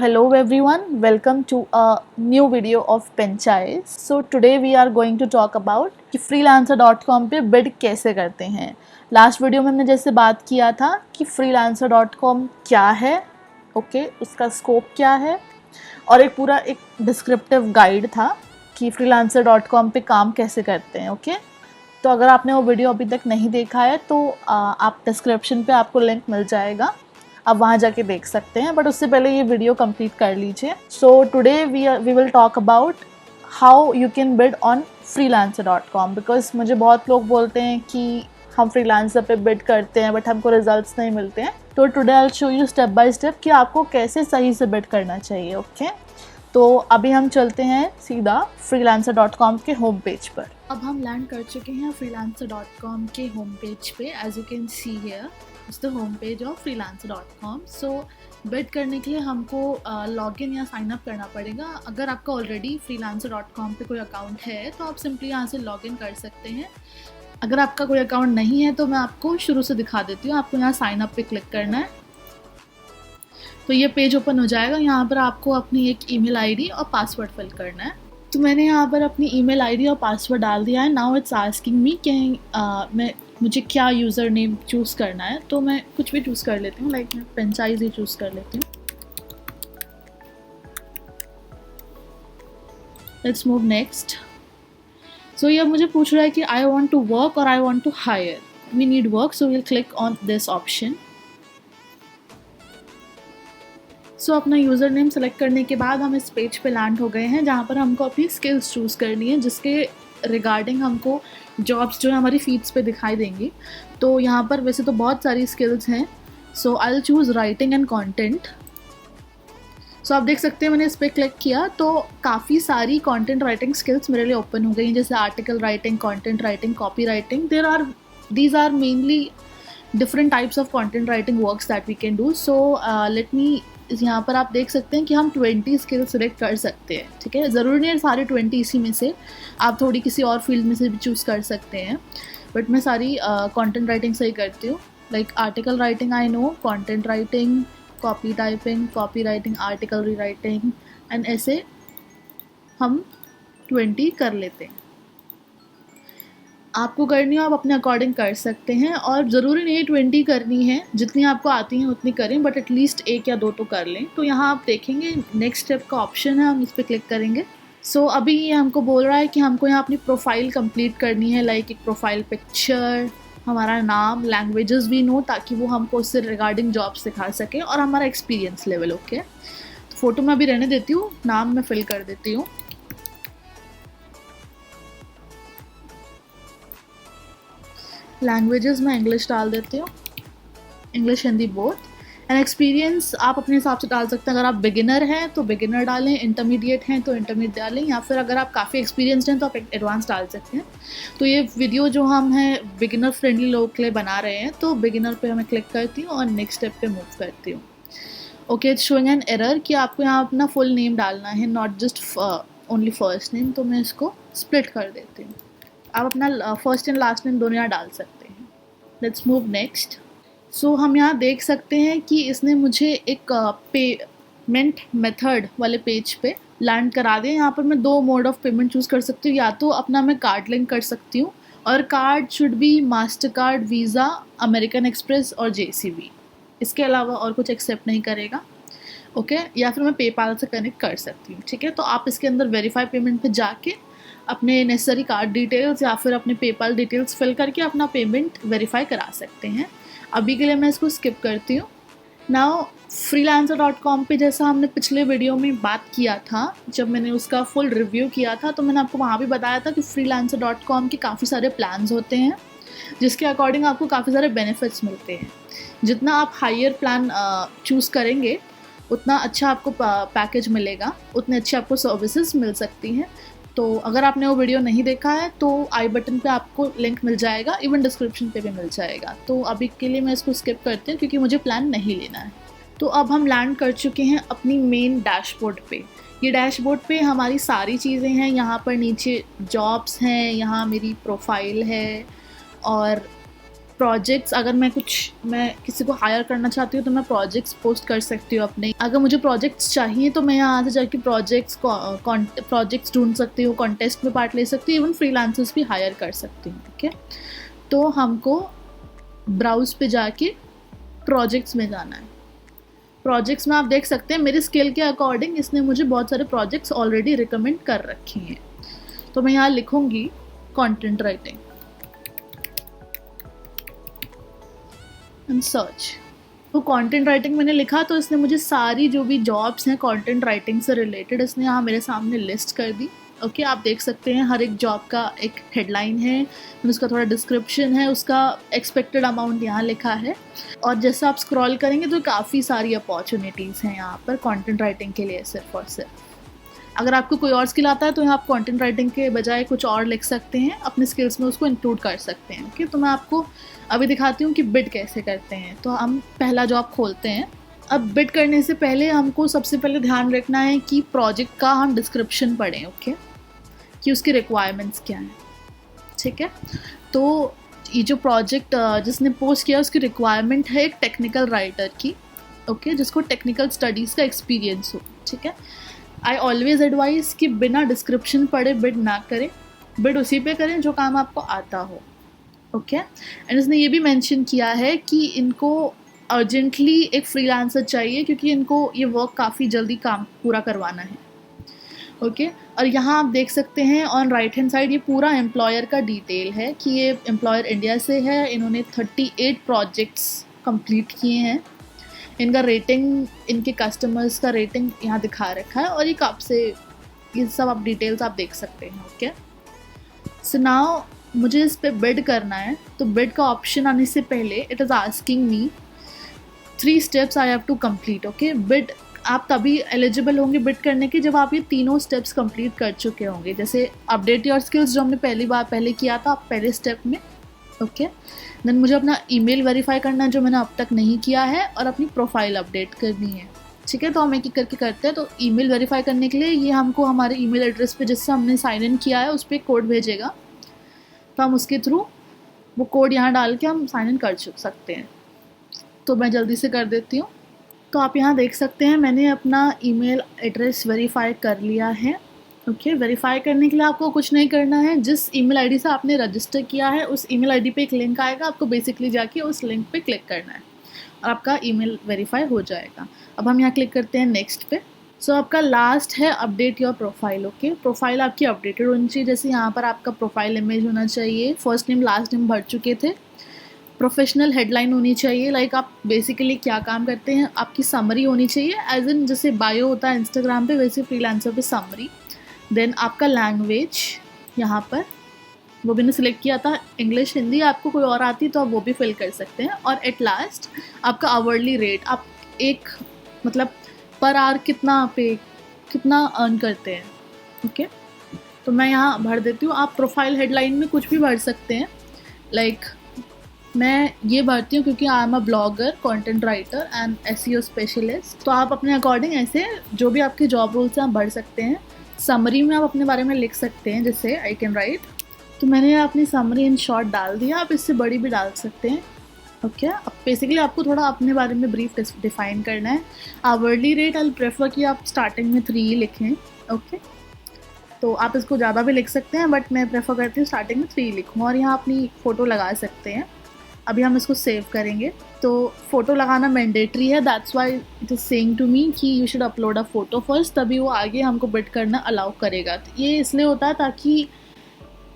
hello everyone, welcome to a new video of Penchais. So today we are going to talk about कि freelancer.com पे bid कैसे करते हैं. Last video में हमने जैसे बात किया था कि freelancer.com क्या है, ओके, उसका स्कोप क्या है, और एक पूरा एक डिस्क्रिप्टिव गाइड था कि freelancer.com पे काम कैसे करते हैं, ओके. तो अगर आपने वो वीडियो अभी तक नहीं देखा है तो आप डिस्क्रिप्शन पे आपको लिंक मिल जाएगा, आप वहाँ जाके देख सकते हैं. बट उससे पहले ये वीडियो कंप्लीट कर लीजिए. So today we will talk about how you can bid on freelancer.com. Because मुझे बहुत लोग बोलते हैं कि हम फ्रीलांसर पे बिड करते हैं बट हमको रिजल्ट्स नहीं मिलते हैं. तो today I will show you step by step कि आपको कैसे सही से बिड करना चाहिए, ओके. तो अभी हम चलते हैं सीधा freelancer.com के होम पेज पर. अब हम लैंड कर चुके हैं freelancer.com के होम पेज पे. As you can see here it's the home page of freelancer.com. So bid करने के लिए हमको लॉगिन या साइन अप करना पड़ेगा. अगर आपका ऑलरेडी freelancer.com पे कोई अकाउंट है तो आप सिंपली यहाँ से लॉगिन कर सकते हैं. अगर आपका कोई अकाउंट नहीं है तो मैं आपको शुरू से दिखा देती हूँ. आपको यहाँ साइन अप पे क्लिक करना है तो ये पेज ओपन हो जाएगा. यहाँ पर आपको अपनी एक ईमेल आईडी और पासवर्ड फिल करना है. तो मैंने यहाँ पर अपनी ईमेल आईडी और पासवर्ड डाल दिया है. नाउ इट्स आस्किंग मी कि मुझे क्या यूज़र नेम चूज़ करना है. तो मैं कुछ भी चूज़ कर लेती हूँ, लाइक मैं पेंचाइज ही चूज़ कर लेती हूँ. Let's move next. सो ये मुझे पूछ रहा है कि आई वॉन्ट टू वर्क और I want to hire. We need work, so we'll click on this option. So अपना यूज़र नेम सेलेक्ट करने के बाद हम इस पेज पे लैंड हो गए हैं जहाँ पर हमको अपनी स्किल्स चूज़ करनी है जिसके रिगार्डिंग हमको जॉब्स जो है हमारी फीड्स पे दिखाई देंगी. तो यहाँ पर वैसे तो बहुत सारी स्किल्स हैं. So I will choose writing and content. So आप देख सकते हैं मैंने इस पर क्लिक किया तो काफ़ी सारी कंटेंट राइटिंग स्किल्स मेरे लिए ओपन हो गई, जैसे article writing, content writing, copy writing. These are mainly different types of content writing works that we can do. So let me, यहाँ पर आप देख सकते हैं कि हम 20 स्किल सिलेक्ट कर सकते हैं. ठीक है, ज़रूरी नहीं है सारे 20 इसी में से, आप थोड़ी किसी और फील्ड में से भी चूज़ कर सकते हैं. बट मैं सारी कंटेंट राइटिंग से ही करती हूँ. Like article writing I know, content writing, copy typing, copy writing, article rewriting, and ऐसे हम 20 कर लेते हैं. आपको करनी हो आप अपने अकॉर्डिंग कर सकते हैं, और ज़रूरी नहीं है 20 करनी है, जितनी आपको आती हैं उतनी करें, बट एटलीस्ट 1 या 2 तो कर लें. तो यहाँ आप देखेंगे नेक्स्ट स्टेप का ऑप्शन है, हम इस पर क्लिक करेंगे. सो अभी ये हमको बोल रहा है कि हमको यहाँ अपनी प्रोफाइल कंप्लीट करनी है, लाइक एक प्रोफाइल पिक्चर, हमारा नाम, लैंग्वेजेस भी नो, ताकि वो हमको उससे रिगार्डिंग जॉब्स सिखा सकें, और हमारा एक्सपीरियंस लेवल. ओके, तो फ़ोटो मैं अभी रहने देती हूँ, नाम मैं फिल कर देती हूँ. लैंग्वेजेस मैं इंग्लिश डाल देती हूँ, English Hindi both. And experience आप अपने हिसाब से डाल सकते हैं. अगर आप बिगिनर हैं तो बिगिनर डालें, इंटरमीडिएट हैं तो इंटरमीडिएट डालें, या फिर अगर आप काफ़ी एक्सपीरियंसड हैं तो आप एडवांस डाल सकते हैं. तो ये वीडियो जो हम हैं बिगिनर फ्रेंडली लोगों के लिए बना रहे हैं, तो बिगिनर पे मैं क्लिक करती हूँ और नेक्स्ट स्टेप पे मूव करती हूँ. Okay, it's showing an error कि आपको यहाँ अपना फुल नेम डालना है, not just only first name. तो मैं इसको स्प्लिट कर देती हूँ. आप अपना फर्स्ट एंड लास्ट नेम दोनों यहाँ डाल सकते हैं. Let's move next. सो हम यहाँ देख सकते हैं कि इसने मुझे एक पेमेंट मेथड वाले पेज पे लैंड करा दिया. यहाँ पर मैं 2 मोड ऑफ पेमेंट चूज़ कर सकती हूँ. या तो अपना मैं कार्ड लिंक कर सकती हूँ, और card should be master card, visa, American express और JCB. इसके अलावा और कुछ एक्सेप्ट नहीं करेगा. ओके, या फिर मैं पेपाल से कनेक्ट कर सकती हूँ. ठीक है, तो आप इसके अंदर वेरीफाई पेमेंट पे जाके अपने नेसेसरी कार्ड डिटेल्स या फिर अपने पेपाल डिटेल्स फिल करके अपना पेमेंट वेरीफाई करा सकते हैं. अभी के लिए मैं इसको स्किप करती हूँ. नाउ freelancer.com पे जैसा हमने पिछले वीडियो में बात किया था, जब मैंने उसका फुल रिव्यू किया था, तो मैंने आपको वहाँ भी बताया था कि freelancer.com के काफ़ी सारे प्लान्स होते हैं जिसके अकॉर्डिंग आपको काफ़ी सारे बेनिफिट्स मिलते हैं. जितना आप हायर प्लान चूज़ करेंगे उतना अच्छा आपको पैकेज मिलेगा, उतने अच्छे आपको सर्विसेज मिल सकती हैं. तो अगर आपने वो वीडियो नहीं देखा है तो आई बटन पे आपको लिंक मिल जाएगा, इवन डिस्क्रिप्शन पे भी मिल जाएगा. तो अभी के लिए मैं इसको स्किप करती हूँ क्योंकि मुझे प्लान नहीं लेना है. तो अब हम लैंड कर चुके हैं अपनी मेन डैशबोर्ड पे. ये डैशबोर्ड पे हमारी सारी चीज़ें हैं. यहाँ पर नीचे जॉब्स हैं, यहाँ मेरी प्रोफाइल है, और प्रोजेक्ट्स, अगर मैं किसी को हायर करना चाहती हूँ तो मैं प्रोजेक्ट्स पोस्ट कर सकती हूँ अपने। अगर मुझे प्रोजेक्ट्स चाहिए तो मैं यहाँ से जाके प्रोजेक्ट्स ढूंढ सकती हूँ, कॉन्टेस्ट में पार्ट ले सकती हूँ, इवन फ्रीलांसर्स भी हायर कर सकती हूँ। ठीक है, तो हमको ब्राउज पे जाके प्रोजेक्ट्स में जाना है। प्रोजेक्ट्स में आप देख सकते हैं मेरे स्किल के अकॉर्डिंग इसने मुझे बहुत सारे प्रोजेक्ट्स ऑलरेडी रिकमेंड कर रखे हैं। तो मैं यहाँ लिखूँगी कंटेंट राइटिंग एंड सर्च। तो कंटेंट राइटिंग मैंने लिखा तो इसने मुझे सारी जो भी जॉब्स हैं कंटेंट राइटिंग से रिलेटेड इसने यहाँ मेरे सामने लिस्ट कर दी। ओके, आप देख सकते हैं हर एक जॉब का एक हेडलाइन है, उसका थोड़ा डिस्क्रिप्शन है, उसका एक्सपेक्टेड अमाउंट यहाँ लिखा है। और जैसे आप स्क्रॉल करेंगे तो काफ़ी सारी अपॉर्चुनिटीज़ हैं यहाँ पर कंटेंट राइटिंग के लिए सिर्फ और सिर्फ। अगर आपको कोई और स्किल आता है तो यहाँ आप कंटेंट राइटिंग के बजाय कुछ और लिख सकते हैं, अपने स्किल्स में उसको इंक्लूड कर सकते हैं। ओके, तो मैं आपको अभी दिखाती हूँ कि बिड कैसे करते हैं। तो हम पहला जॉब खोलते हैं। अब बिड करने से पहले हमको सबसे पहले ध्यान रखना है कि प्रोजेक्ट का हम डिस्क्रिप्शन पढ़ें। ओके, कि उसकी रिक्वायरमेंट्स क्या हैं। ठीक है, तो ये जो प्रोजेक्ट जिसने पोस्ट किया उसकी रिक्वायरमेंट है एक टेक्निकल राइटर की। ओके, जिसको टेक्निकल स्टडीज़ का एक्सपीरियंस हो। ठीक है, आई ऑलवेज एडवाइस कि बिना डिस्क्रिप्शन पढ़े बिड ना करें, बिड उसी पे करें जो काम आपको आता हो। ओके, एंड इसने ये भी मेंशन किया है कि इनको अर्जेंटली एक फ्रीलांसर चाहिए क्योंकि इनको ये वर्क काफ़ी जल्दी काम पूरा करवाना है। ओके, और यहाँ आप देख सकते हैं ऑन राइट हैंड साइड ये पूरा एम्प्लॉयर का डिटेल है कि ये एम्प्लॉयर इंडिया से है, इन्होंने 38 प्रोजेक्ट्स कंप्लीट किए हैं, इनका रेटिंग, इनके कस्टमर्स का रेटिंग यहाँ दिखा रखा है और ये कब से, ये सब आप डिटेल्स आप देख सकते हैं। ओके, सो नाउ मुझे इस पे बिड करना है। तो बिड का ऑप्शन आने से पहले it is asking me 3 steps I have to complete. Okay, bid आप तभी एलिजिबल होंगे बिड करने के जब आप ये तीनों स्टेप्स कंप्लीट कर चुके होंगे। जैसे अपडेट योर स्किल्स जो हमने पहले किया था पहले स्टेप में। ओके, देन मुझे अपना ईमेल वेरीफाई करना है जो मैंने अब तक नहीं किया है, और अपनी प्रोफाइल अपडेट करनी है। ठीक है, तो हम एक एक करके करते हैं। तो ईमेल वेरीफाई करने के लिए ये हमको हमारे ईमेल एड्रेस पे जिससे हमने साइन इन किया है उस पर कोड भेजेगा, तो हम उसके थ्रू वो कोड यहाँ डाल के हम साइन इन कर सकते हैं। तो मैं जल्दी से कर देती हूँ। तो आप यहाँ देख सकते हैं मैंने अपना ईमेल एड्रेस वेरीफाई कर लिया है। ओके, वेरीफाई करने के लिए आपको कुछ नहीं करना है, जिस ईमेल आईडी से आपने रजिस्टर किया है उस ईमेल आईडी पे एक लिंक आएगा, आपको बेसिकली जाके उस लिंक पे क्लिक करना है और आपका ईमेल वेरीफाई हो जाएगा। अब हम यहाँ क्लिक करते हैं नेक्स्ट पे। सो आपका लास्ट है update your profile. Okay, profile आपकी अपडेटेड होनी चाहिए। जैसे यहाँ पर आपका प्रोफाइल इमेज होना चाहिए, फर्स्ट नेम लास्ट नेम भर चुके थे, प्रोफेशनल हेडलाइन होनी चाहिए, लाइक आप बेसिकली क्या काम करते हैं, आपकी समरी होनी चाहिए, एज इन जैसे बायो होता है इंस्टाग्राम पे वैसे फ्रीलांसर पे समरी। देन आपका लैंग्वेज यहाँ पर वो भी ने सिलेक्ट किया था, इंग्लिश हिंदी, आपको कोई और आती तो आप वो भी फिल कर सकते हैं। और एट लास्ट आपका आवरली रेट, आप एक मतलब पर आवर कितना अर्न करते हैं। ओके, तो मैं यहाँ भर देती हूँ। आप प्रोफाइल हेडलाइन में कुछ भी भर सकते हैं, लाइक मैं ये भरती हूँ क्योंकि I am a blogger, content writer and SEO specialist. तो आप अपने अकॉर्डिंग ऐसे जो भी आपके जॉब रोल्स हैं आप भर सकते हैं। समरी में आप अपने बारे में लिख सकते हैं, जैसे आई कैन राइट। तो मैंने अपनी समरी इन शॉर्ट डाल दिया, आप इससे बड़ी भी डाल सकते हैं। ओके, अब बेसिकली आपको थोड़ा अपने बारे में ब्रीफ डिफाइन करना है। आवरली रेट आई प्रेफर कि आप स्टार्टिंग में 3 लिखें। ओके, तो आप इसको ज़्यादा भी लिख सकते हैं बट मैं प्रेफर करती हूँ स्टार्टिंग में 3 लिखूँ। और यहाँ अपनी फ़ोटो लगा सकते हैं। अभी हम इसको सेव करेंगे तो फ़ोटो लगाना मैंडेटरी है, that's why it is saying to me कि you should upload a photo first, तभी वो आगे हमको बिड करना अलाउ करेगा। तो ये इसलिए होता है ताकि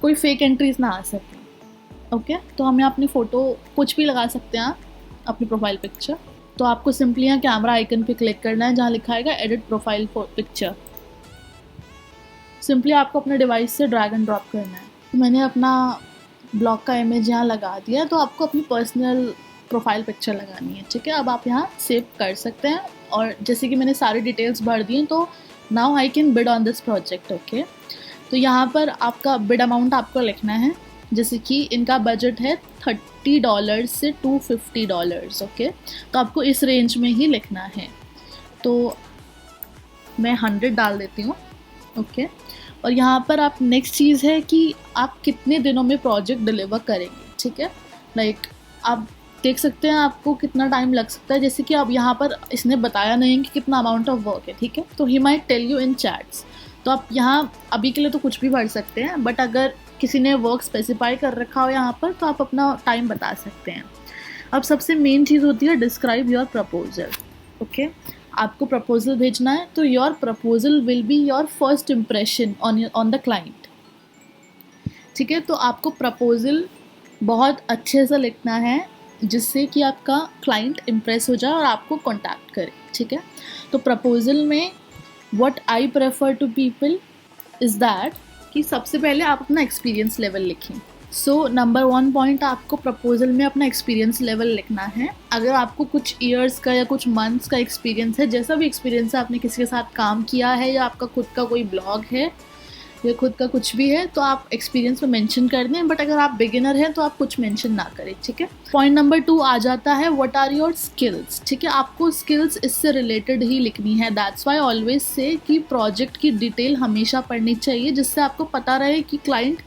कोई फेक एंट्रीज ना आ सके। ओके, तो हम यहाँ अपनी फ़ोटो कुछ भी लगा सकते हैं, आप अपनी प्रोफाइल पिक्चर। तो आपको सिंपली यहाँ कैमरा आइकन पे क्लिक करना है जहाँ लिखा आएगा एडिट प्रोफाइल पिक्चर। सिंपली आपको अपने डिवाइस से ड्रैग एंड ड्रॉप करना है। तो मैंने अपना ब्लॉग का इमेज यहाँ लगा दिया, तो आपको अपनी पर्सनल प्रोफाइल पिक्चर लगानी है। ठीक है, अब आप यहाँ सेव कर सकते हैं। और जैसे कि मैंने सारी डिटेल्स भर दी हैं, तो now I can bid on this project. Okay, तो यहाँ पर आपका बिड अमाउंट आपको लिखना है, जैसे कि इनका बजट है $30 से $250। ओके, तो आपको इस रेंज में ही लिखना है। तो मैं 100 डाल देती हूँ। ओके, और यहाँ पर नेक्स्ट चीज़ है कि आप कितने दिनों में प्रोजेक्ट डिलीवर करेंगे। ठीक है, लाइक आप देख सकते हैं आपको कितना टाइम लग सकता है, जैसे कि अब यहाँ पर इसने बताया नहीं कि कितना अमाउंट ऑफ वर्क है, ठीक है, तो he might tell you in chats. तो आप यहाँ अभी के लिए तो कुछ भी भर सकते हैं, बट अगर किसी ने वर्क स्पेसिफाई कर रखा हो यहाँ पर तो आप अपना टाइम बता सकते हैं। अब सबसे मेन चीज़ होती है डिस्क्राइब योर प्रपोजल। ओके, आपको प्रपोजल भेजना है तो your proposal will be your first impression on the client. ठीक है, तो आपको प्रपोजल बहुत अच्छे से लिखना है जिससे कि आपका क्लाइंट इम्प्रेस हो जाए और आपको कॉन्टैक्ट करे। ठीक है, तो प्रपोजल में what I prefer to people is that कि सबसे पहले आप अपना एक्सपीरियंस लेवल लिखें। सो नंबर 1 पॉइंट, आपको प्रपोजल में अपना एक्सपीरियंस लेवल लिखना है। अगर आपको कुछ ईयर्स का या कुछ मंथ्स का एक्सपीरियंस है, जैसा भी एक्सपीरियंस है, आपने किसी के साथ काम किया है या आपका खुद का कोई ब्लॉग है या खुद का कुछ भी है, तो आप एक्सपीरियंस में मेंशन कर दें, बट अगर आप बिगिनर हैं तो आप कुछ मेंशन ना करें। ठीक है, पॉइंट नंबर 2 आ जाता है व्हाट आर योर स्किल्स। ठीक है, आपको स्किल्स इससे रिलेटेड ही लिखनी है। दैट्स वाई ऑलवेज से कि प्रोजेक्ट की डिटेल हमेशा पढ़नी चाहिए जिससे आपको पता रहे कि क्लाइंट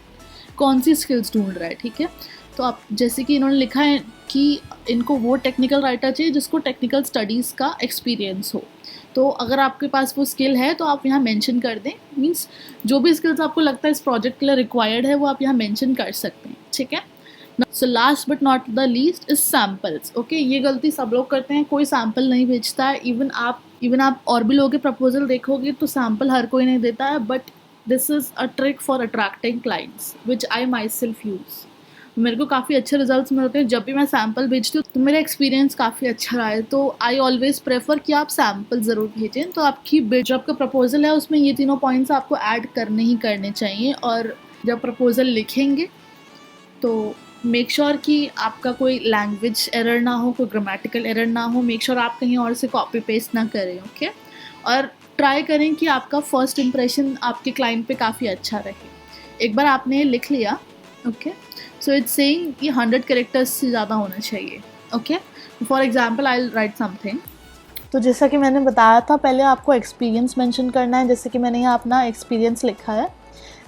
कौन सी स्किल्स ढूंढ रहा है। ठीक है, तो आप जैसे कि इन्होंने लिखा है कि इनको वो टेक्निकल राइटर चाहिए जिसको टेक्निकल स्टडीज़ का एक्सपीरियंस हो, तो अगर आपके पास वो स्किल है तो आप यहाँ मेंशन कर दें। मींस जो भी स्किल्स आपको लगता है इस प्रोजेक्ट के लिए रिक्वायर्ड है वो आप यहाँ मेंशन कर सकते हैं। ठीक है, so last but not the least is samples. Okay, ये गलती सब लोग करते हैं, कोई सैम्पल नहीं भेजता है। इवन आप और भी लोगों के प्रपोजल देखोगे तो सैम्पल हर कोई नहीं देता है, but this is a trick for attracting clients which I my self use. मेरे को काफ़ी अच्छे रिजल्ट्स मिलते हैं जब भी मैं सैम्पल भेजती हूँ, तो मेरा एक्सपीरियंस काफ़ी अच्छा रहा है। तो आई ऑलवेज प्रेफर कि आप सैम्पल ज़रूर भेजें। तो आपकी बिड जो आपका प्रपोजल है उसमें ये तीनों पॉइंट्स आपको ऐड करने ही करने चाहिए। और जब प्रपोजल लिखेंगे तो मेक श्योर कि आपका कोई लैंग्वेज एरर ना हो, कोई ग्रामेटिकल एरर ना हो। मेक श्योर आप कहीं और से कॉपी पेस्ट ना करें। ओके, और ट्राई करें कि आपका फर्स्ट इम्प्रेशन आपके क्लाइंट पे काफ़ी अच्छा रहे। एक बार आपने लिख लिया, ओके, सो इट्स सेइंग कि 100 कैरेक्टर्स से ज़्यादा होना चाहिए। Okay, for example I will write something. तो जैसा कि मैंने बताया था, पहले आपको एक्सपीरियंस मेंशन करना है, जैसे कि मैंने यहाँ अपना एक्सपीरियंस लिखा है।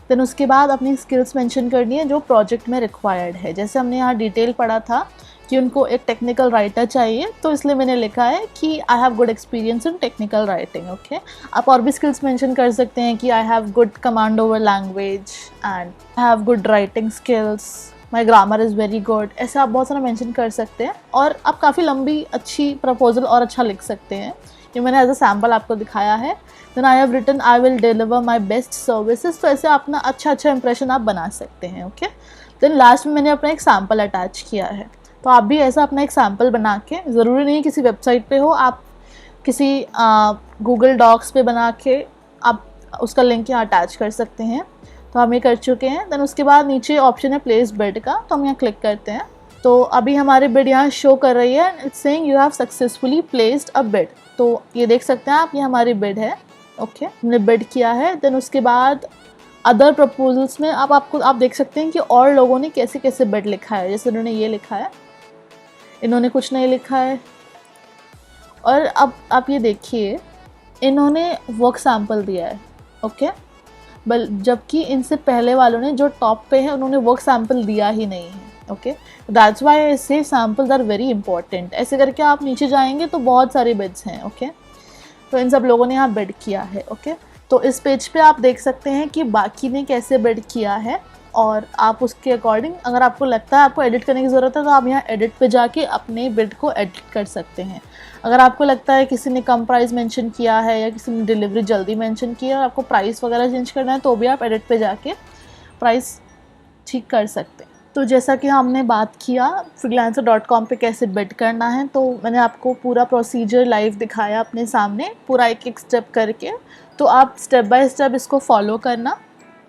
देन उसके बाद अपनी स्किल्स मेंशन करनी है जो प्रोजेक्ट में रिक्वायर्ड है। जैसे हमने यहाँ डिटेल पढ़ा था कि उनको एक टेक्निकल राइटर चाहिए, तो इसलिए मैंने लिखा है कि I have good experience in technical writing. Okay, आप और भी स्किल्स मेंशन कर सकते हैं कि I have good command over language and I have good writing skills, my grammar is very good. ऐसे आप बहुत सारा मेंशन कर सकते हैं और आप काफ़ी लंबी अच्छी प्रपोजल और अच्छा लिख सकते हैं। ये मैंने एज अ सैम्पल आपको दिखाया है। Then I have written I will deliver my best services. तो ऐसे अपना अच्छा इंप्रेशन आप बना सकते हैं। ओके, देन लास्ट में मैंने अपना एक सैम्पल अटैच किया है। तो आप भी ऐसा अपना एक सैम्पल बना के, ज़रूरी नहीं किसी वेबसाइट पे हो, आप किसी गूगल डॉक्स पे बना के आप उसका लिंक यहाँ अटैच कर सकते हैं। तो हम ये कर चुके हैं। देन उसके बाद नीचे ऑप्शन है प्लेस बिड का, तो हम यहाँ क्लिक करते हैं। तो अभी हमारे बिड यहाँ शो कर रही है, it's saying you have successfully placed a bid. तो ये देख सकते हैं आप, ये हमारी बिड है। ओके, हमने बिड किया है। देन उसके बाद अदर प्रपोजल्स में आप देख सकते हैं कि और लोगों ने कैसे कैसे बिड लिखा है। जैसे उन्होंने ये लिखा है, इन्होंने कुछ नहीं लिखा है। और अब आप ये देखिए, इन्होंने वर्क सैम्पल दिया है। ओके, जबकि इनसे पहले वालों ने जो टॉप पे है उन्होंने वर्क सैम्पल दिया ही नहीं है। ओके, दैट्स वाई आई से सैम्पल्स आर वेरी इंपॉर्टेंट। ऐसे करके आप नीचे जाएंगे तो बहुत सारे बिड्स हैं। ओके, तो इन सब लोगों ने यहाँ बिड किया है। ओके, तो इस पेज पे आप देख सकते हैं कि बाकी ने कैसे बिड किया है, और आप उसके अकॉर्डिंग, अगर आपको लगता है आपको एडिट करने की ज़रूरत है तो आप यहाँ एडिट पे जाके अपने बिड को एडिट कर सकते हैं। अगर आपको लगता है किसी ने कम प्राइस मेंशन किया है या किसी ने डिलीवरी जल्दी मेंशन किया है और आपको प्राइस वगैरह चेंज करना है, तो भी आप एडिट पे जाके प्राइस ठीक कर सकते हैं। तो जैसा कि हमने बात किया freelancer.com पे कैसे बिड करना है, तो मैंने आपको पूरा प्रोसीजर लाइव दिखाया अपने सामने, पूरा एक एक स्टेप करके। तो आप स्टेप बाय स्टेप इसको फॉलो करना।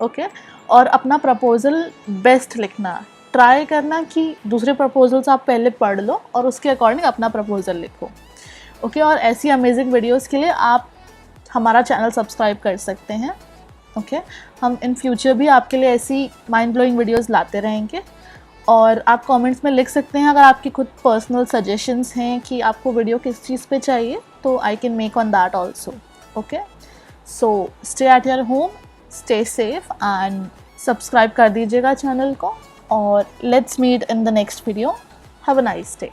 ओके, और अपना प्रपोज़ल बेस्ट लिखना। ट्राई करना कि दूसरे प्रपोजल्स आप पहले पढ़ लो और उसके अकॉर्डिंग अपना प्रपोज़ल लिखो। ओके, और ऐसी अमेजिंग वीडियोस के लिए आप हमारा चैनल सब्सक्राइब कर सकते हैं। ओके, हम इन फ्यूचर भी आपके लिए ऐसी माइंड ब्लोइंग वीडियोस लाते रहेंगे। और आप कमेंट्स में लिख सकते हैं अगर आपकी खुद पर्सनल सजेशंस हैं कि आपको वीडियो किस चीज़ पे चाहिए, तो I can make on that also. Okay, so stay at your home, stay safe and subscribe कर दीजिएगा चैनल को, और let's meet in the next video. Have a nice day.